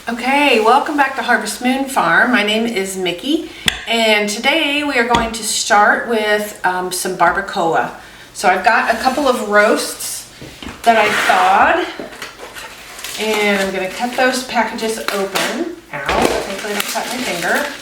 Okay, welcome back to Harvest Moon Farm. My name is Mickey, and today we are going to start with some barbacoa. So I've got a couple of roasts that I thawed, and I'm going to cut those packages open. Ow, hopefully I don't cut my finger.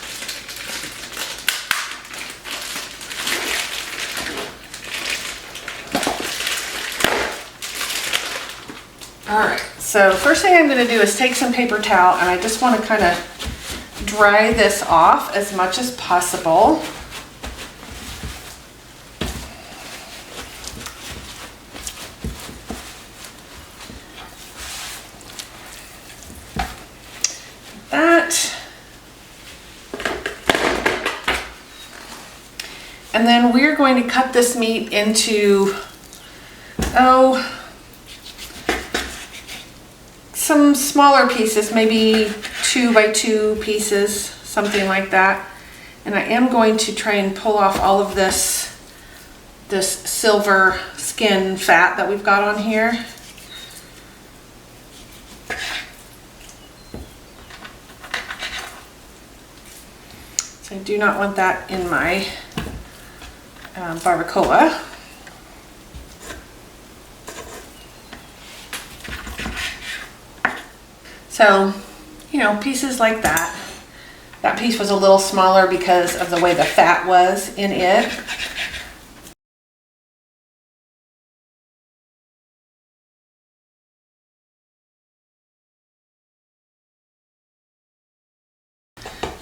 Alright, so first thing I'm going to do is take some paper towel, and I just want to kind of dry this off as much as possible. That. And then we're going to cut this meat into, some smaller pieces, maybe 2 by 2 pieces, something like that. And I am going to try and pull off all of this silver skin fat that we've got on here. So I do not want that in my barbacoa. So, pieces like that. That piece was a little smaller because of the way the fat was in it.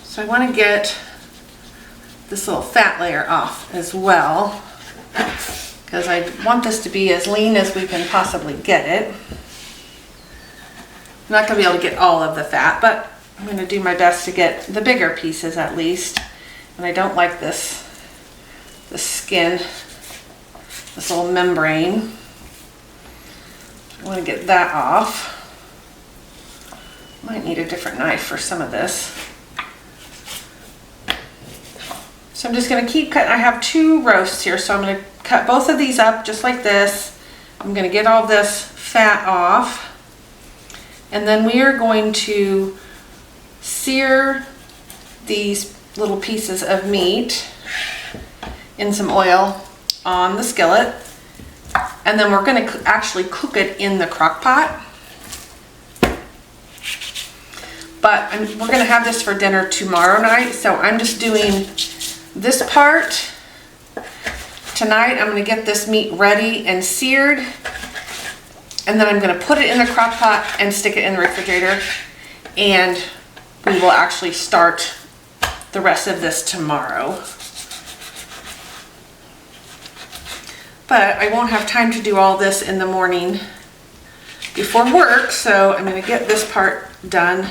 So I want to get this little fat layer off as well, because I want this to be as lean as we can possibly get it. I'm not going to be able to get all of the fat, but I'm going to do my best to get the bigger pieces at least. And I don't like this skin, this little membrane. I want to get that off. Might need a different knife for some of this. So I'm just going to keep cutting. I have 2 roasts here, so I'm going to cut both of these up just like this. I'm going to get all this fat off. And then we are going to sear these little pieces of meat in some oil on the skillet. And then we're going to actually cook it in the crock pot. But we're going to have this for dinner tomorrow night, so I'm just doing this part tonight. I'm going to get this meat ready and seared. And then I'm going to put it in the crock pot and stick it in the refrigerator. And we will actually start the rest of this tomorrow. But I won't have time to do all this in the morning before work, so I'm going to get this part done,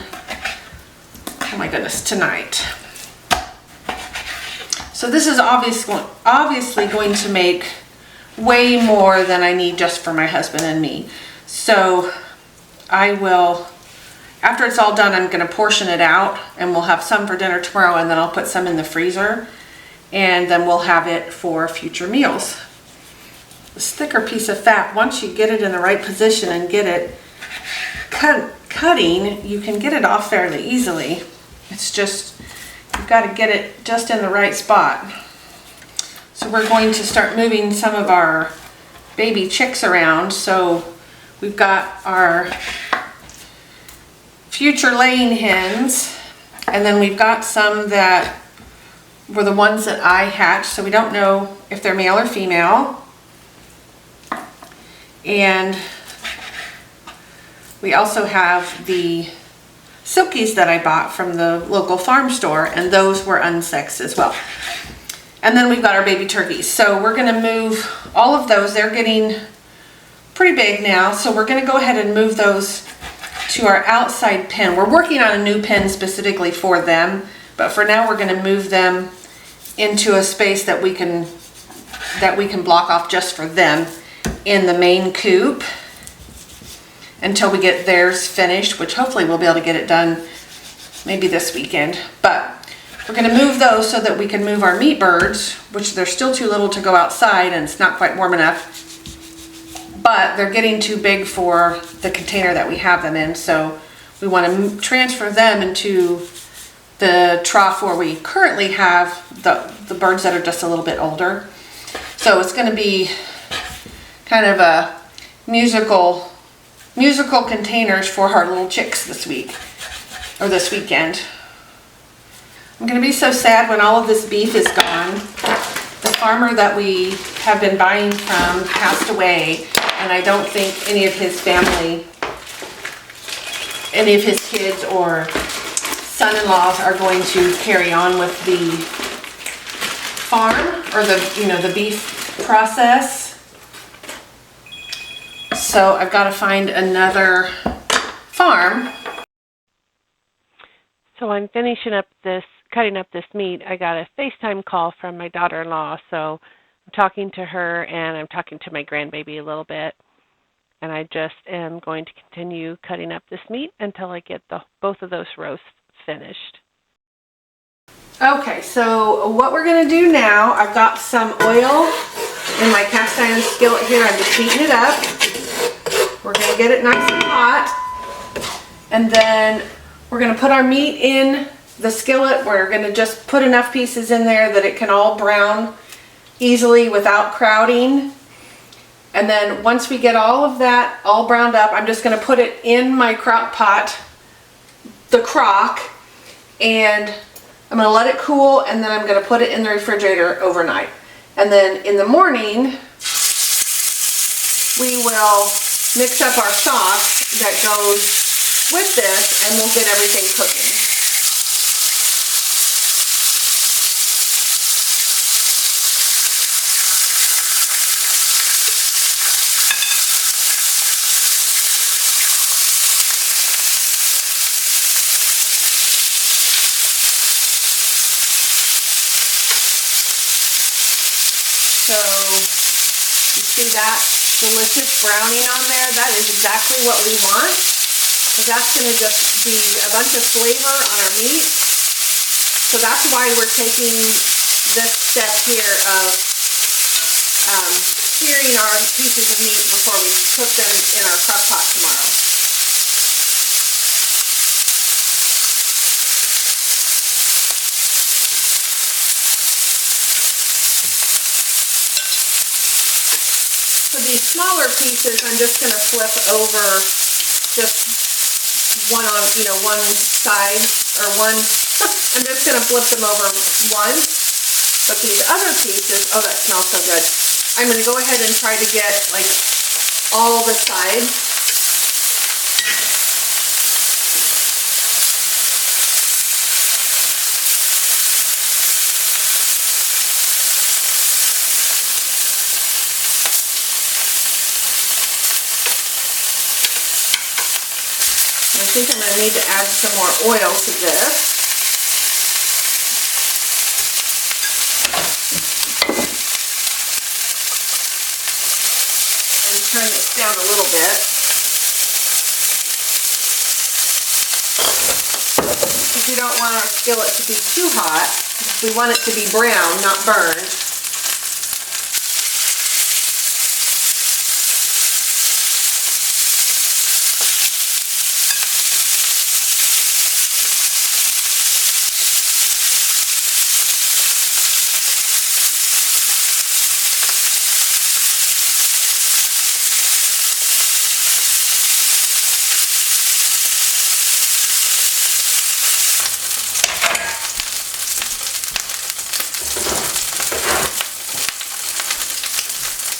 oh my goodness, tonight. So this is obviously going to make way more than I need just for my husband and me. So I will, after it's all done, I'm going to portion it out, and we'll have some for dinner tomorrow, and then I'll put some in the freezer, and then we'll have it for future meals. This thicker piece of fat, once you get it in the right position and get it cutting, you can get it off fairly easily. It's just, you've got to get it just in the right spot. So we're going to start moving some of our baby chicks around. So we've got our future laying hens, and then we've got some that were the ones that I hatched, so we don't know if they're male or female. And we also have the silkies that I bought from the local farm store, and those were unsexed as well. And then we've got our baby turkeys. So we're going to move all of those. They're getting pretty big now, so we're going to go ahead and move those to our outside pen. We're working on a new pen specifically for them, but for now we're going to move them into a space that we can block off just for them in the main coop until we get theirs finished, which hopefully we'll be able to get it done maybe this weekend. But we're going to move those so that we can move our meat birds, which they're still too little to go outside and it's not quite warm enough. But they're getting too big for the container that we have them in, so we want to transfer them into the trough where we currently have the birds that are just a little bit older. So it's going to be kind of a musical containers for our little chicks this week, or this weekend. I'm going to be so sad when all of this beef is gone. The farmer that we have been buying from passed away, and I don't think any of his family, any of his kids or son-in-laws are going to carry on with the farm or the beef process. So I've got to find another farm. So I'm finishing up cutting up this meat. I got a FaceTime call from my daughter-in-law, so I'm talking to her and I'm talking to my grandbaby a little bit. And I just am going to continue cutting up this meat until I get both of those roasts finished. Okay, so what we're going to do now, I've got some oil in my cast iron skillet here. I'm just heating it up. We're going to get it nice and hot. And then we're going to put our meat in the skillet. We're going to just put enough pieces in there that it can all brown easily without crowding. And then once we get all of that all browned up, I'm just going to put it in my crock pot, the crock, and I'm going to let it cool, and then I'm going to put it in the refrigerator overnight. And then in the morning, we will mix up our sauce that goes with this, and we'll get everything cooking. So you see that delicious browning on there? That is exactly what we want. So that's going to just be a bunch of flavor on our meat. So that's why we're taking this step here of searing our pieces of meat before we cook them in our crock pot tomorrow. So these smaller pieces, I'm just going to flip over just one on, one side, or one, I'm just going to flip them over once. But these other pieces, oh, that smells so good. I'm going to go ahead and try to get like all the sides. I think I'm going to need to add some more oil to this. And turn this down a little bit. Because we don't want our skillet to be too hot. We want it to be brown, not burned.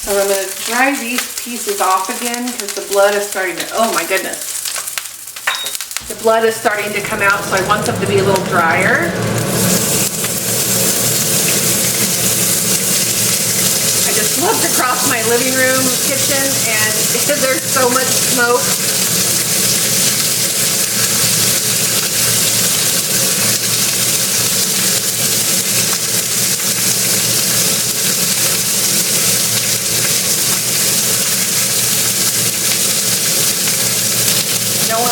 So I'm going to dry these pieces off again because the blood is starting to, oh my goodness. The blood is starting to come out, so I want them to be a little drier. I just looked across my living room kitchen and there's so much smoke.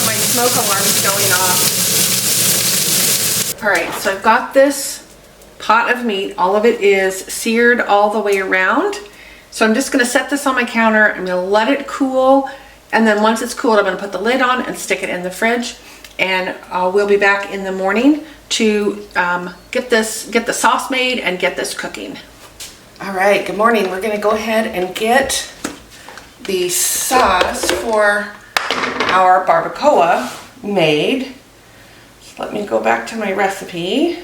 My smoke alarm's going off. Alright, so I've got this pot of meat. All of it is seared all the way around. So I'm just going to set this on my counter. I'm going to let it cool. And then once it's cooled, I'm going to put the lid on and stick it in the fridge. and we'll be back in the morning to get the sauce made and get this cooking. All right, good morning. We're gonna go ahead and get the sauce for our barbacoa made. So let me go back to my recipe.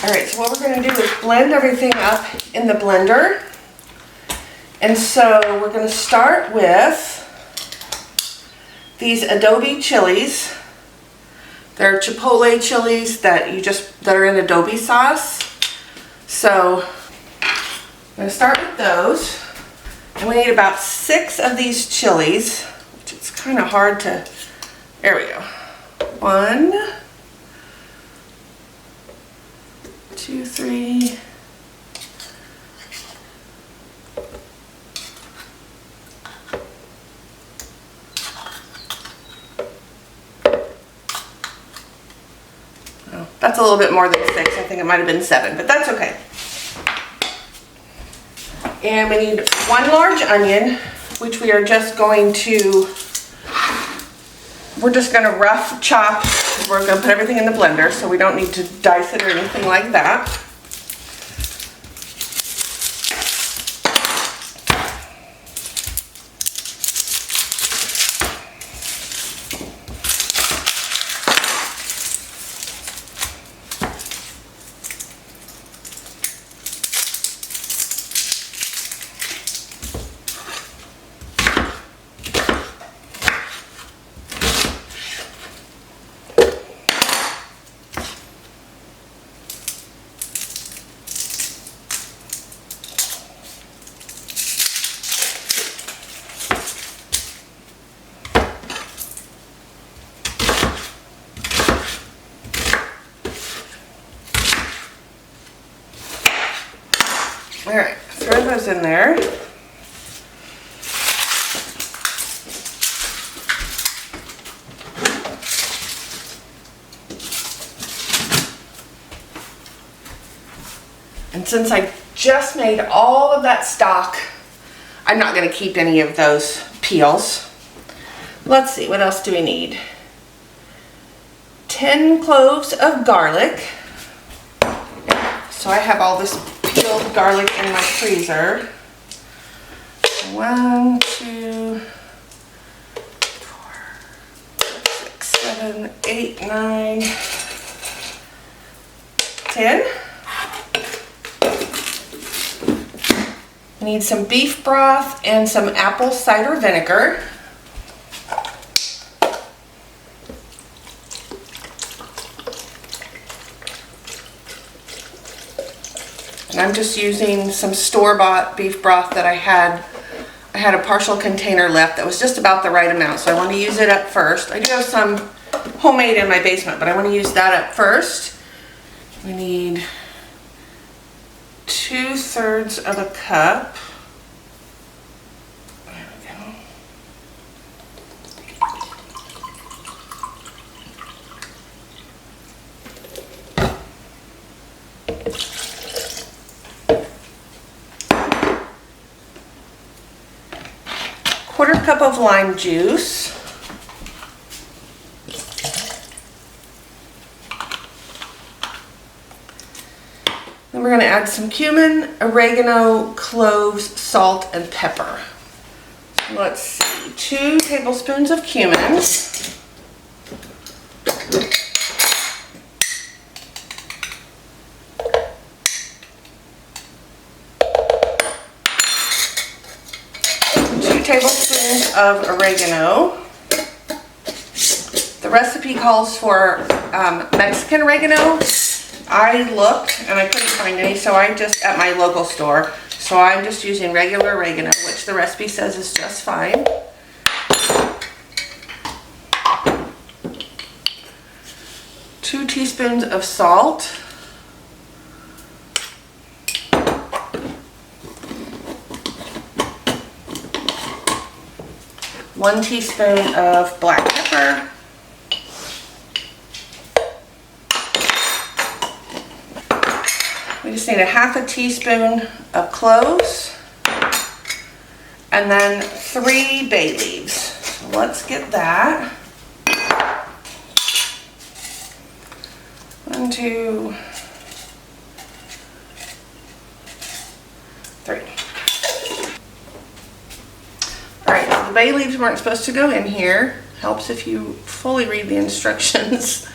All right, so what we're gonna do is blend everything up in the blender. And so we're gonna start with these adobe chilies. They're chipotle chilies that are in adobe sauce. So I'm gonna start with those. And we need about 6 of these chilies, which it's kind of hard to, there we go. 1, 2, 3. Oh, that's a little bit more than 6. I think it might have been 7, but that's okay. And we need 1 large onion, which we are just going to, we're just going to rough chop. We're going to put everything in the blender, so we don't need to dice it or anything like that. All right, throw those in there. And since I just made all of that stock, I'm not going to keep any of those peels. Let's see, what else do we need? 10 cloves of garlic. So I have all this peeled garlic in my freezer. 1, 2, 4, 6, 7, 8, 9, 10. I need some beef broth and some apple cider vinegar. And I'm just using some store-bought beef broth that I had a partial container left that was just about the right amount, so I want to use it up first. I do have some homemade in my basement, but I want to use that up first. We need 2/3 of a cup. There we go. Quarter cup of lime juice. Then we're going to add some cumin, oregano, cloves, salt, and pepper. So let's see, 2 tablespoons of cumin. Tablespoons of oregano. The recipe calls for Mexican oregano. I looked and I couldn't find any, so I just, at my local store, so I'm just using regular oregano, which the recipe says is just fine. Two teaspoons of salt. 1 teaspoon of black pepper. We just need a 1/2 teaspoon of cloves and then 3 bay leaves. So let's get that. 1, 2, 3. All right, the bay leaves weren't supposed to go in here. Helps if you fully read the instructions.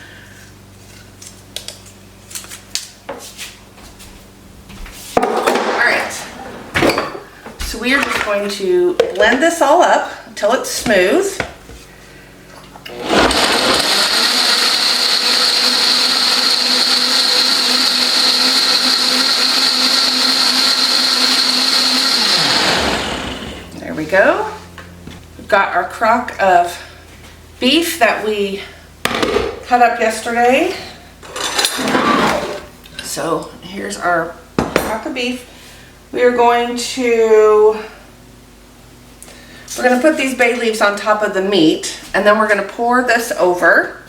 All right, so we are just going to blend this all up until it's smooth. There we go. We've got our crock of beef that we cut up yesterday. So here's our crock of beef. We're going to put these bay leaves on top of the meat, and then we're going to pour this over.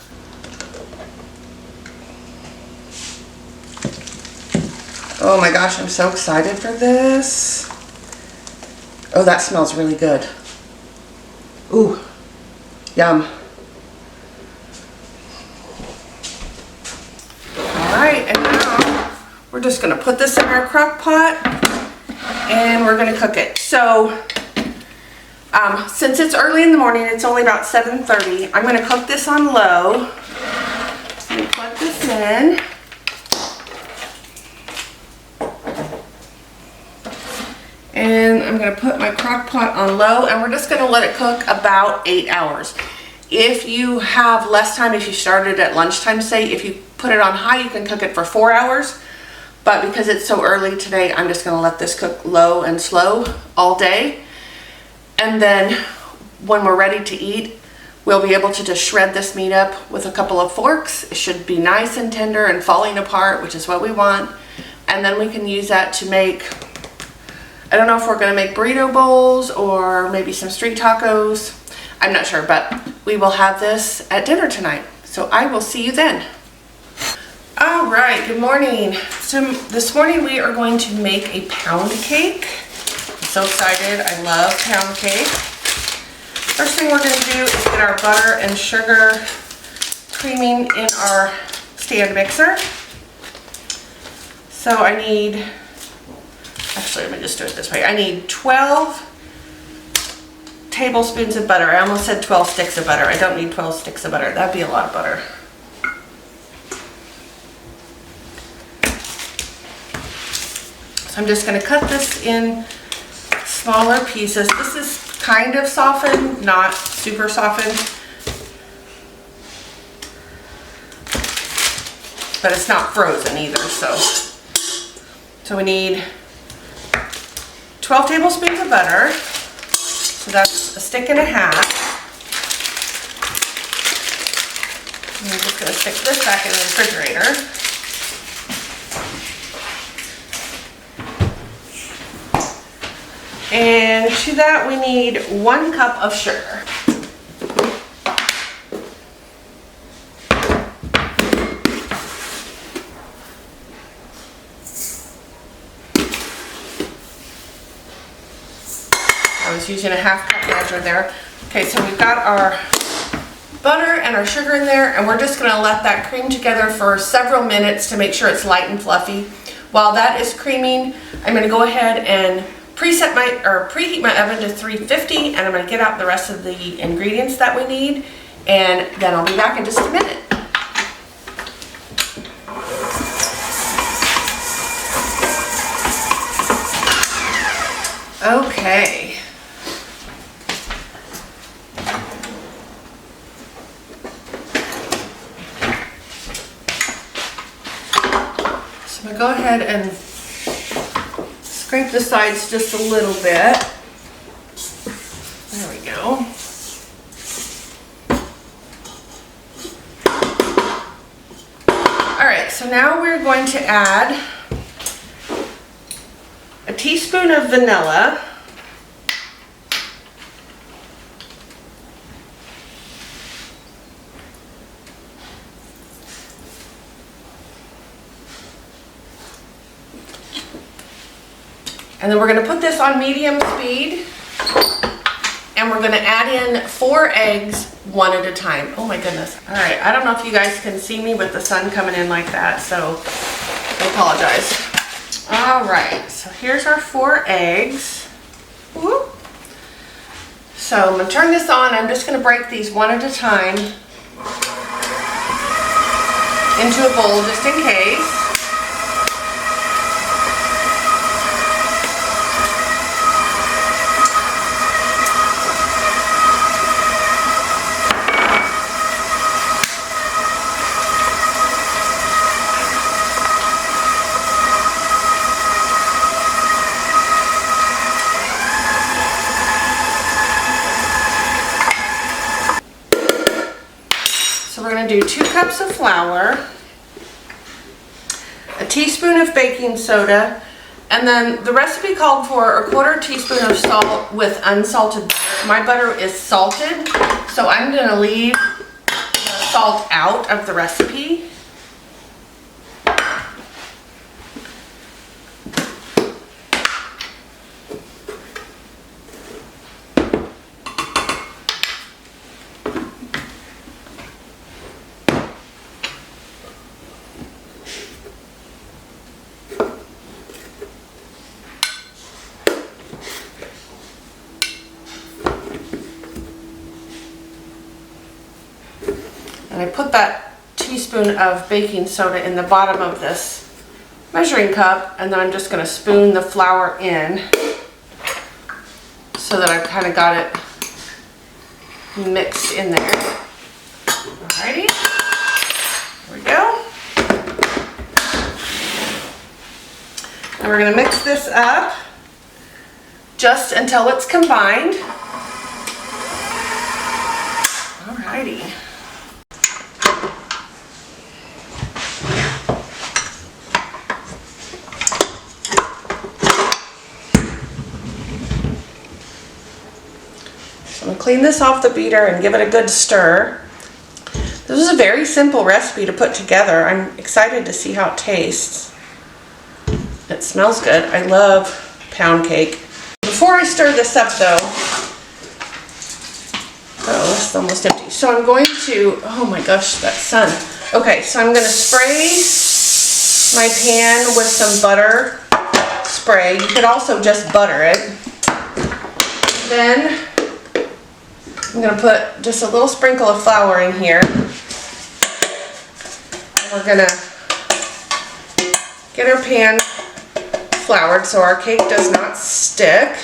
Oh my gosh, I'm so excited for this. Oh, that smells really good. Ooh, yum. Alright, and now we're just going to put this in our crock pot and we're going to cook it. So, since it's early in the morning, it's only about 7:30, I'm going to cook this on low. Let me plug this in. And I'm going to put my crock pot on low, and we're just going to let it cook about 8 hours. If you have less time, if you started at lunchtime, say, if you put it on high, you can cook it for 4 hours. But because it's so early today, I'm just going to let this cook low and slow all day. And then when we're ready to eat, we'll be able to just shred this meat up with a couple of forks. It should be nice and tender and falling apart, which is what we want. And then we can use that to make, I don't know if we're going to make burrito bowls or maybe some street tacos. I'm not sure, but we will have this at dinner tonight. So I will see you then. All right, good morning. So this morning we are going to make a pound cake. I'm so excited. I love pound cake. First thing we're going to do is get our butter and sugar creaming in our stand mixer. So I need, actually let me just do it this way. I need 12 tablespoons of butter. I almost said 12 sticks of butter. I don't need 12 sticks of butter. That'd be a lot of butter. So I'm just going to cut this in smaller pieces. This is kind of softened, not super softened. But it's not frozen either, so we need 12 tablespoons of butter. So that's a stick and a half. And I'm just going to stick this back in the refrigerator. And to that we need 1 cup of sugar. I was using a half cup measure there. Okay, so we've got our butter and our sugar in there, and we're just going to let that cream together for several minutes to make sure it's light and fluffy. While that is creaming, I'm going to go ahead and preheat my oven to 350, and I'm going to get out the rest of the ingredients that we need, and then I'll be back in just a minute. Okay. So I'm going to go ahead and scrape the sides just a little bit. There we go. Alright, so now we're going to add a teaspoon of vanilla, and then we're going to put this on medium speed, and we're going to add in 4 eggs one at a time. Oh my goodness. All right, I don't know if you guys can see me with the sun coming in like that, so I apologize. All right, so here's our 4 eggs. Woo. So I'm gonna turn this on. I'm just gonna break these one at a time into a bowl just in case. So we're going to do 2 cups of flour, a teaspoon of baking soda, and then the recipe called for a 1/4 teaspoon of salt with unsalted butter. My butter is salted, so I'm going to leave the salt out of the recipe. And I put that teaspoon of baking soda in the bottom of this measuring cup, and then I'm just going to spoon the flour in so that I've kind of got it mixed in there. Alrighty, here we go. And we're going to mix this up just until it's combined. Alrighty. I'm going to clean this off the beater and give it a good stir. This is a very simple recipe to put together. I'm excited to see how it tastes. It smells good. I love pound cake. Before I stir this up though, oh, this is almost empty. So I'm going to, oh my gosh, that sun. Okay, so I'm going to spray my pan with some butter spray. You could also just butter it. Then I'm going to put just a little sprinkle of flour in here. We're going to get our pan floured so our cake does not stick.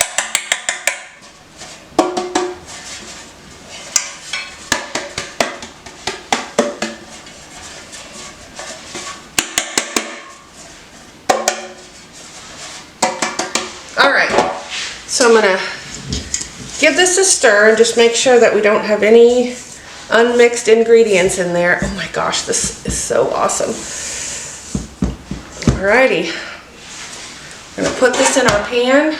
Alright, so I'm going to give this a stir and just make sure that we don't have any unmixed ingredients in there. Oh my gosh, this is so awesome. Alrighty. I'm going to put this in our pan.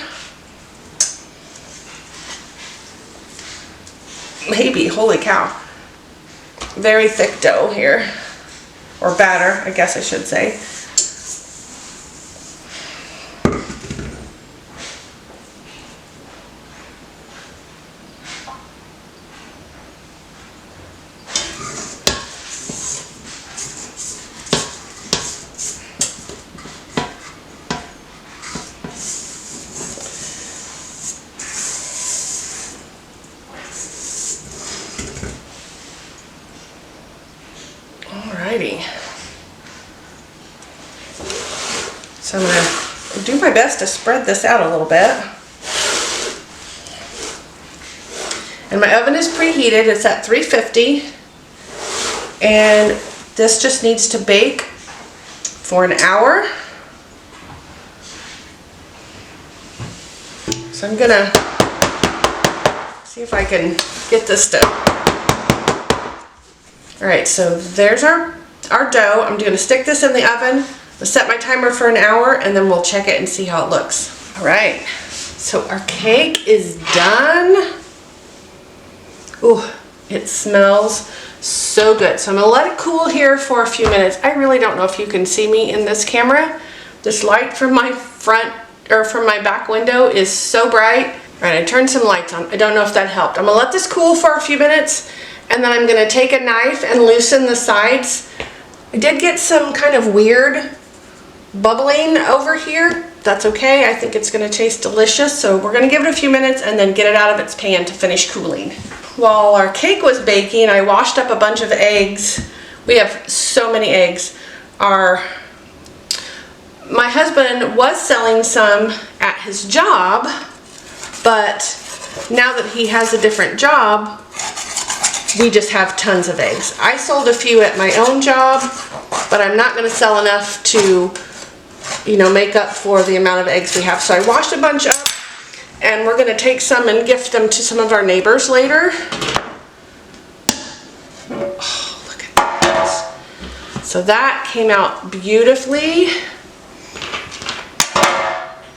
Maybe, holy cow. Very thick dough here. Or batter, I guess I should say. Alrighty. So I'm going to do my best to spread this out a little bit. And my oven is preheated. It's at 350. And this just needs to bake for an hour. So I'm going to see if I can get this to... Alright, so there's our dough. I'm going to stick this in the oven. I'll set my timer for an hour and then we'll check it and see how it looks. Alright, so our cake is done. Ooh, it smells so good. So I'm going to let it cool here for a few minutes. I really don't know if you can see me in this camera. This light from my front or from my back window is so bright. Alright, I turned some lights on. I don't know if that helped. I'm going to let this cool for a few minutes And then I'm gonna take a knife and loosen the sides. I did get some kind of weird bubbling over here. That's okay, I think it's gonna taste delicious. So we're gonna give it a few minutes and then get it out of its pan to finish cooling. While our cake was baking, I washed up a bunch of eggs. We have so many eggs. My husband was selling some at his job, but now that he has a different job, we just have tons of eggs. I sold a few at my own job, but I'm not gonna sell enough to, you know, make up for the amount of eggs we have. So I washed a bunch up, and we're gonna take some and gift them to some of our neighbors later. Oh, look at that. So that came out beautifully.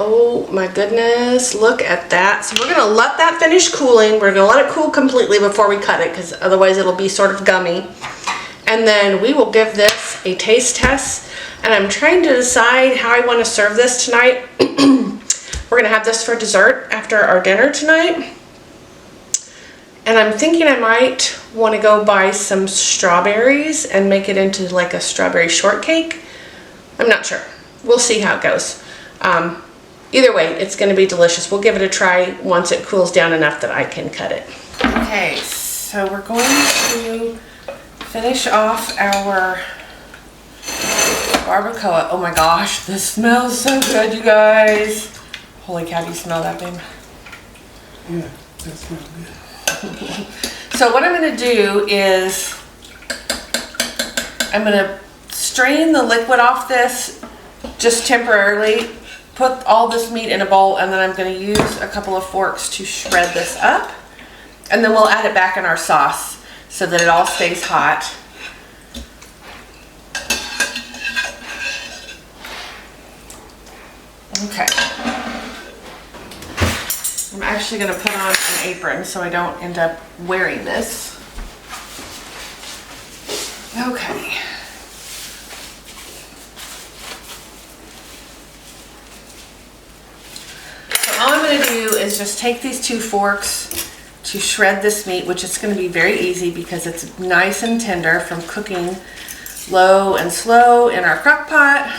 Oh my goodness, look at that. So we're gonna let that finish cooling. We're gonna let it cool completely before we cut it, because otherwise it'll be sort of gummy. And then we will give this a taste test. And I'm trying to decide how I wanna serve this tonight. We're gonna have this for dessert after our dinner tonight. And I'm thinking I might wanna go buy some strawberries and make it into like a strawberry shortcake. I'm not sure, we'll see how it goes. Either way, it's gonna be delicious. We'll give it a try once it cools down enough that I can cut it. Okay, so we're going to finish off our barbacoa. Oh my gosh, this smells so good, you guys. Holy cow, do you smell that, babe? Yeah, that smells good. So what I'm gonna do is I'm gonna strain the liquid off this just temporarily, put all this meat in a bowl, and then I'm gonna use a couple of forks to shred this up, and then we'll add it back in our sauce so that it all stays hot. Okay. I'm actually gonna put on an apron so I don't end up wearing this. Okay. All I'm going to do is just take these 2 forks to shred this meat, which is going to be very easy because it's nice and tender from cooking low and slow in our crock pot.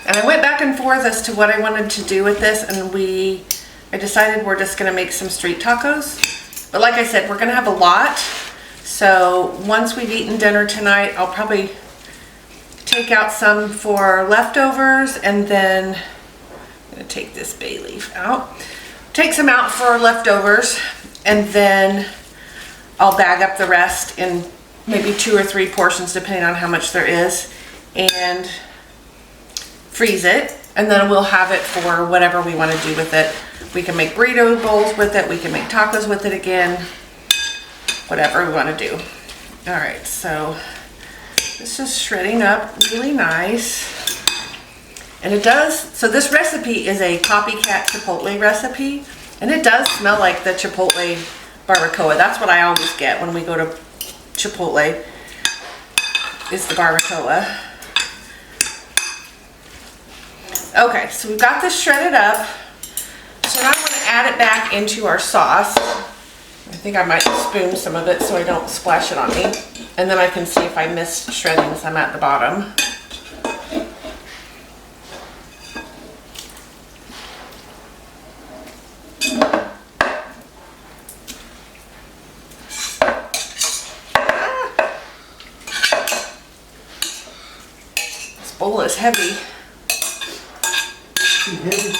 And I went back and forth as to what I wanted to do with this, and I decided we're just going to make some street tacos. But like I said, we're going to have a lot. So once we've eaten dinner tonight, I'll probably take out some for leftovers, and then I'm gonna take this bay leaf out. Take some out for leftovers, and then I'll bag up the rest in maybe 2 or 3 portions depending on how much there is, and freeze it, and then we'll have it for whatever we want to do with it. We can make burrito bowls with it, we can make tacos with it again, whatever we want to do. All right, so this is shredding up really nice. And it does, so this recipe is a copycat Chipotle recipe, and it does smell like the Chipotle barbacoa. That's what I always get when we go to Chipotle, is the barbacoa. Okay, so we've got this shredded up. So now I'm going to add it back into our sauce. I think I might spoon some of it so I don't splash it on me. And then I can see if I missed shredding some at the bottom. This bowl is heavy. Heavy.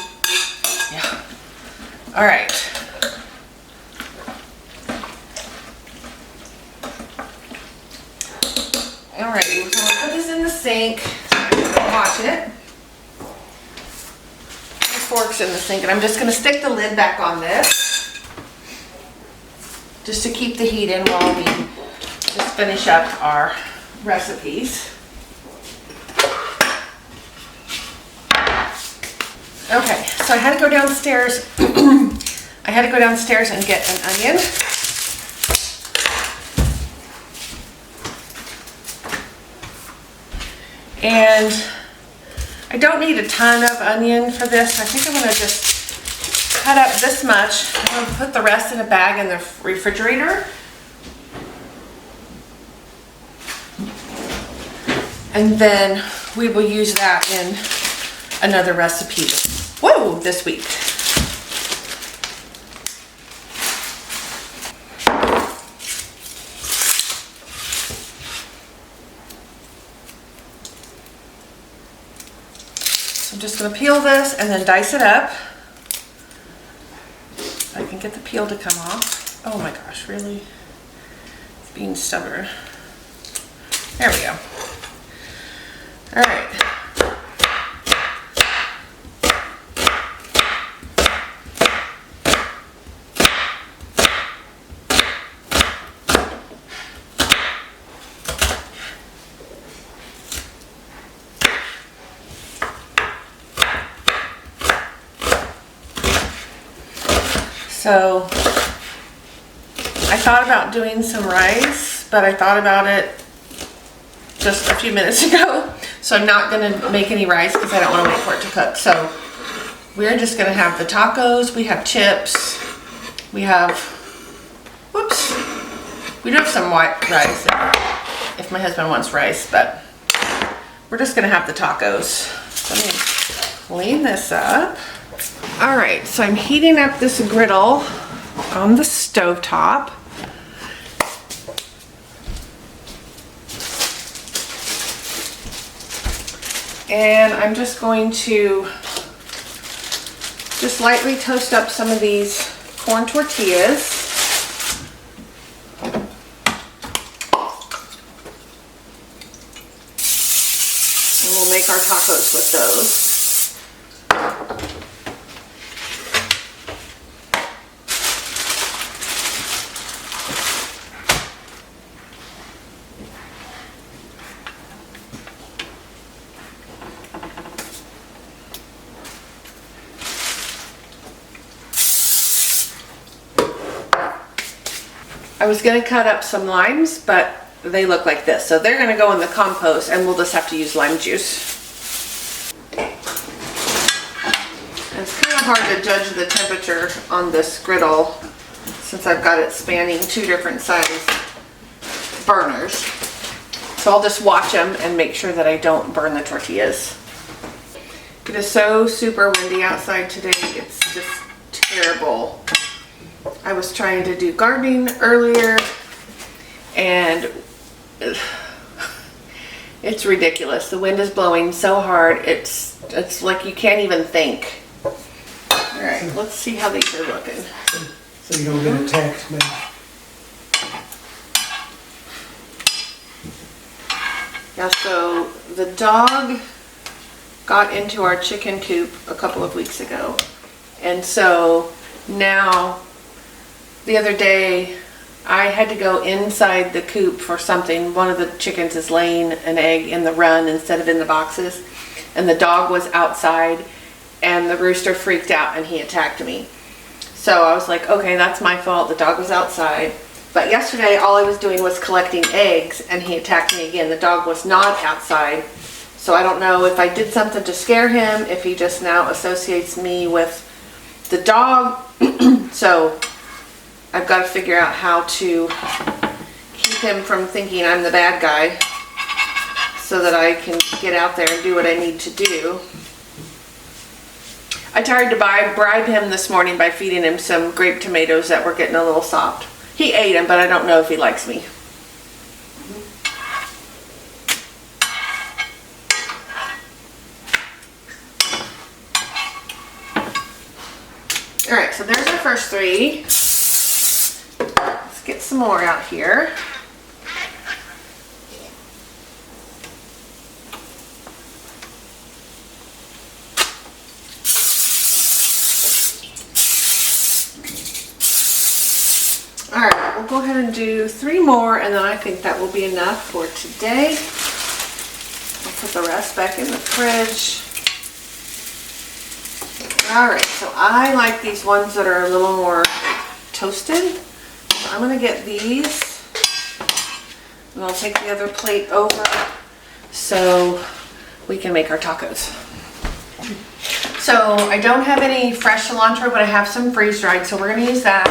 Yeah. All right. Alright, so I'm gonna put this in the sink. I'm gonna watch it. The fork's in the sink, and I'm just gonna stick the lid back on this, just to keep the heat in while we just finish up our recipes. Okay, so I had to go downstairs. I had to go downstairs and get an onion. And I don't need a ton of onion for this. I think I'm gonna just cut up this much. I'm gonna put the rest in a bag in the refrigerator. And then we will use that in another recipe. Whoa, this week. So I'm just gonna peel this and then dice it up. If I can get the peel to come off. Oh my gosh, really? It's being stubborn. There we go. All right. So I thought about doing some rice, but I thought about it just a few minutes ago. So I'm not gonna make any rice because I don't want to wait for it to cook. So we're just gonna have the tacos. We have chips. We have, whoops, we do have some white rice if my husband wants rice, but we're just gonna have the tacos. So let me clean this up. All right, so I'm heating up this griddle on the stovetop. And I'm just going to just lightly toast up some of these corn tortillas. And we'll make our tacos with those. I was going to cut up some limes, but they look like this. So they're going to go in the compost and we'll just have to use lime juice. And it's kind of hard to judge the temperature on this griddle since I've got it spanning two different size burners. So I'll just watch them and make sure that I don't burn the tortillas. It is so super windy outside today. It's just terrible. I was trying to do gardening earlier and it's ridiculous. The wind is blowing so hard. It's like you can't even think. All right, let's see how these are looking. So you're gonna get a text maybe. Yeah, so the dog got into our chicken coop a couple of weeks ago. And so now the other day, I had to go inside the coop for something. One of the chickens is laying an egg in the run instead of in the boxes. And the dog was outside and the rooster freaked out and he attacked me. So I was like, okay, that's my fault. The dog was outside. But yesterday, all I was doing was collecting eggs and he attacked me again. The dog was not outside. So I don't know if I did something to scare him, if he just now associates me with the dog. So I've got to figure out how to keep him from thinking I'm the bad guy so that I can get out there and do what I need to do. I tried to bribe him this morning by feeding him some grape tomatoes that were getting a little soft. He ate them, but I don't know if he likes me. All right, so there's our first three. Let's get some more out here. All right, we'll go ahead and do 3 more, and then I think that will be enough for today. I'll put the rest back in the fridge. All right, so I like these ones that are a little more toasted. So I'm gonna get these, and I'll take the other plate over so we can make our tacos. So I don't have any fresh cilantro, but I have some freeze dried, so we're gonna use that.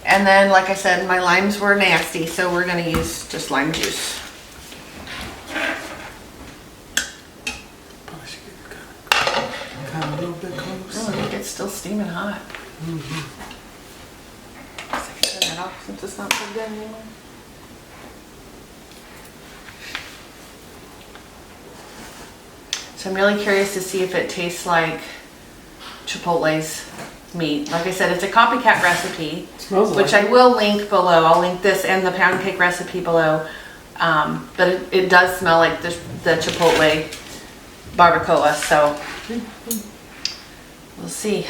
And then, like I said, my limes were nasty, so we're gonna use just lime juice. Probably should get kind of a little bit close. Oh, I think it's still steaming hot. I can turn that off since it's not plugged in anymore. So I'm really curious to see if it tastes like Chipotle's meat. Like I said, it's a copycat recipe, Smells which like I will link below. I'll link this and the pound cake recipe below. But it does smell like the Chipotle barbacoa, so we'll see.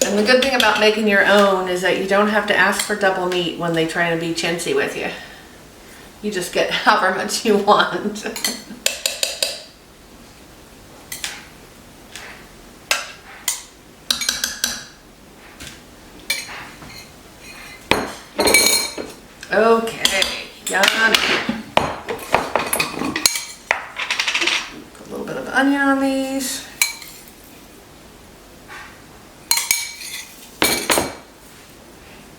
And the good thing about making your own is that you don't have to ask for double meat when they try to be chintzy with you. You just get however much you want. Okay, got it. Put a little bit of onion on these.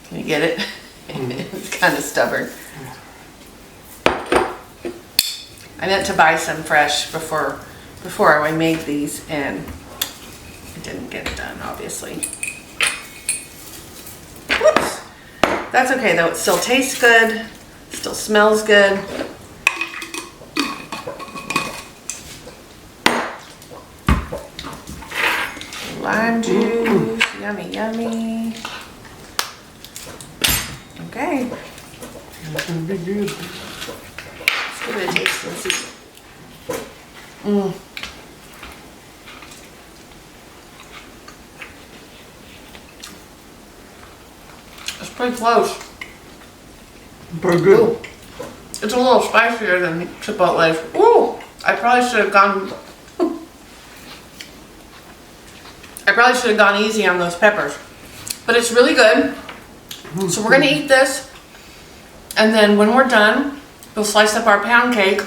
Can you get it? It's kind of stubborn. I meant to buy some fresh before I made these, and it didn't get done, obviously. Whoops. That's okay though, it still tastes good, still smells good. Lime juice, yummy, yummy. Okay. It's gonna be good. Let's give it a taste and see. It's pretty close. Pretty good. It's a little spicier than Chipotle's. Ooh, I probably should have gone. I probably should have gone easy on those peppers, but it's really good. So we're gonna eat this, and then when we're done, we'll slice up our pound cake,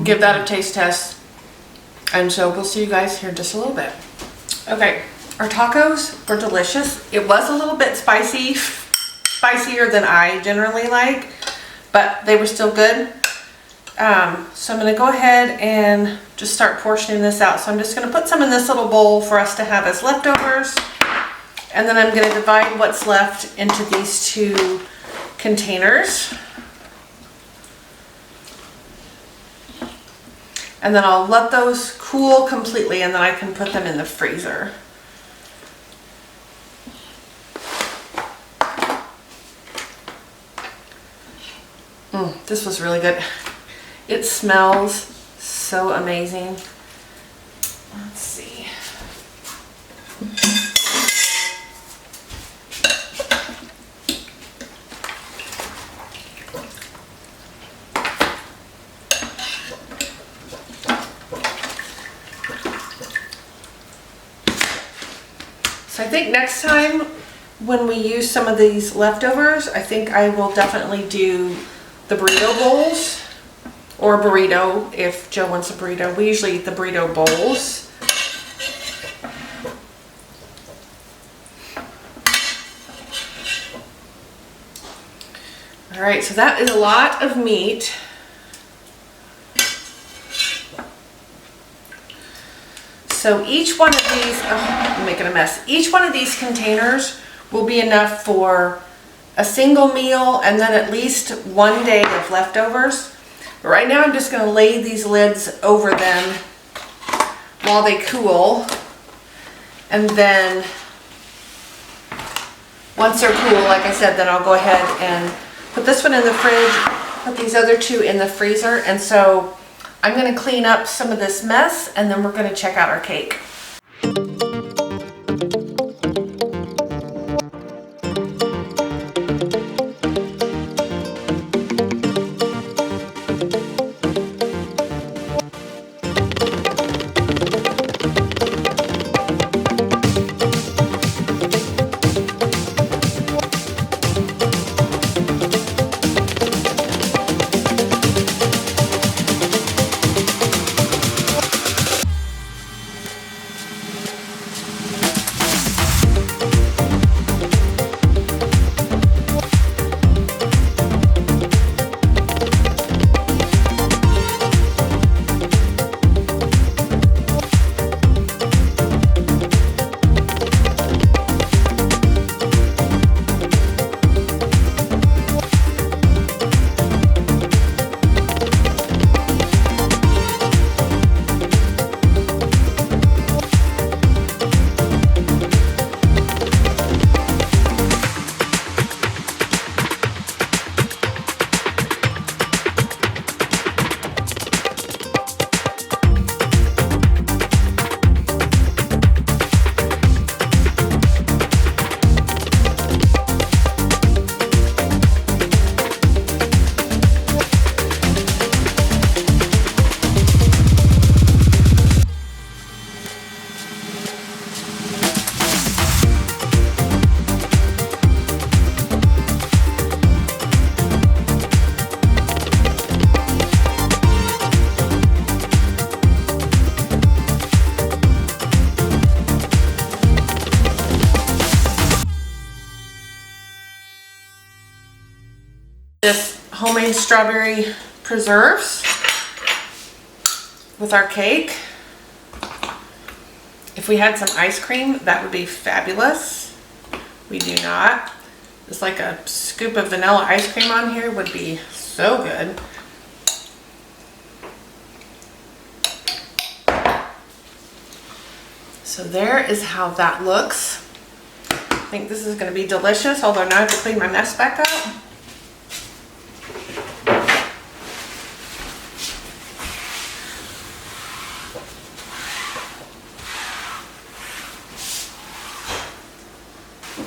give that a taste test, and so we'll see you guys here in just a little bit. Okay, our tacos were delicious. It was a little bit spicier than I generally like, but they were still good. So I'm gonna go ahead and just start portioning this out. So I'm just gonna put some in this little bowl for us to have as leftovers. And then I'm gonna divide what's left into these two containers. And then I'll let those cool completely, and then I can put them in the freezer. This was really good. It smells so amazing. Let's see. So I think next time when we use some of these leftovers, I think I will definitely do the burrito bowls, or a burrito if Joe wants a burrito. We usually eat the burrito bowls. All right, so that is a lot of meat. So each one of these, oh, I'm making a mess. Each one of these containers will be enough for a single meal and then at least one day of leftovers. But right now I'm just gonna lay these lids over them while they cool. And then once they're cool, like I said, then I'll go ahead and put this one in the fridge, put these other two in the freezer. And so I'm gonna clean up some of this mess, and then we're gonna check out our cake. this homemade strawberry preserves with our cake. If we had some ice cream, that would be fabulous. We do not. Just like a scoop of vanilla ice cream on here would be so good. So there is how that looks. I think this is going to be delicious, although now I have to clean my mess back up.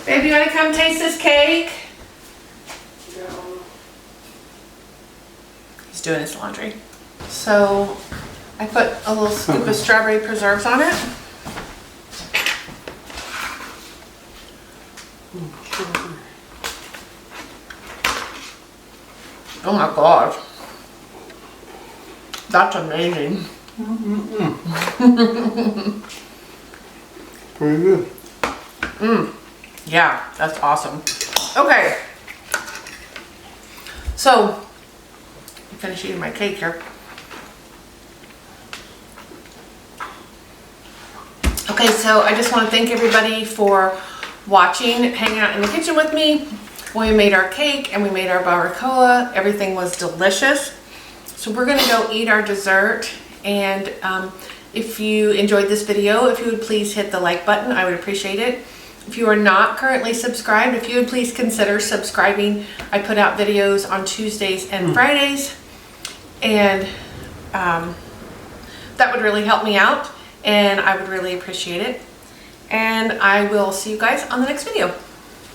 Baby, you want to come taste this cake? He's doing his laundry. So I put a little scoop of strawberry preserves on it. Oh my gosh. That's amazing. Pretty good. Yeah, that's awesome. Okay. So, I'm finished eating my cake here. Okay, so I just want to thank everybody for watching, hanging out in the kitchen with me. We made our cake and we made our barbacoa. Everything was delicious. So we're gonna go eat our dessert. And if you enjoyed this video, if you would please hit the like button, I would appreciate it. If you are not currently subscribed, if you would please consider subscribing. I put out videos on Tuesdays and Fridays. And that would really help me out. And I would really appreciate it. And I will see you guys on the next video.